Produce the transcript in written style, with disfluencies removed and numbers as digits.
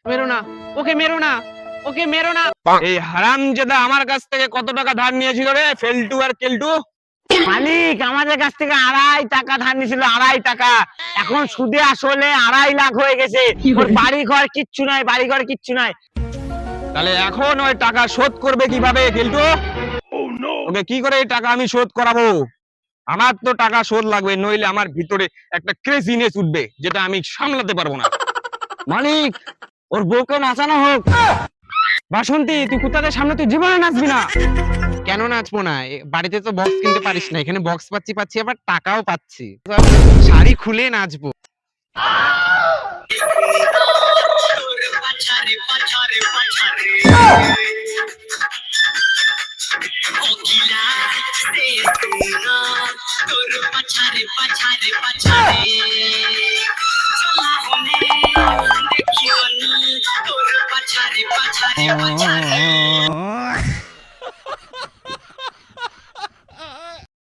মেরো না, ওকে মেরো না, ওকে মেরো না। এই হারামজাদা আমার কাছ থেকে কত টাকা ধার নিয়েছিল রে, ফেলটু আর কেলটু? মালিক আমাদের কাছ থেকে 2.5 টাকা ধার নিয়েছিল, 2.5 টাকা। এখন সুদে আসলে 2.5 লাখ হয়ে গেছে। ওর বাড়ি ঘর কিচ্ছু নাই, বাড়ি ঘর কিচ্ছু নাই। তাহলে এখন ওই টাকা শোধ করবে কিভাবে কেলটু? ওকে কি করে এই টাকা আমি শোধ করাবো? আমার তো টাকা শোধ লাগবে, নইলে আমার ভিতরে একটা ক্রেজিনেস উঠবে, যেটা আমি সামলাতে পারবো না। মালিক ওর বউকে নাচানো হোক। বাসন্তী, তুই কুত্তাদের সামনে তুই জীবনে নাচবি না। কেন নাচবো না? বাড়িতে তো বক্স কিনতে পারিস না, এখানে বক্স পাচ্ছি, আবার টাকাও পাচ্ছি। শাড়ি খুলে নাচবো। তোর পাছারে পাছারে পাছারে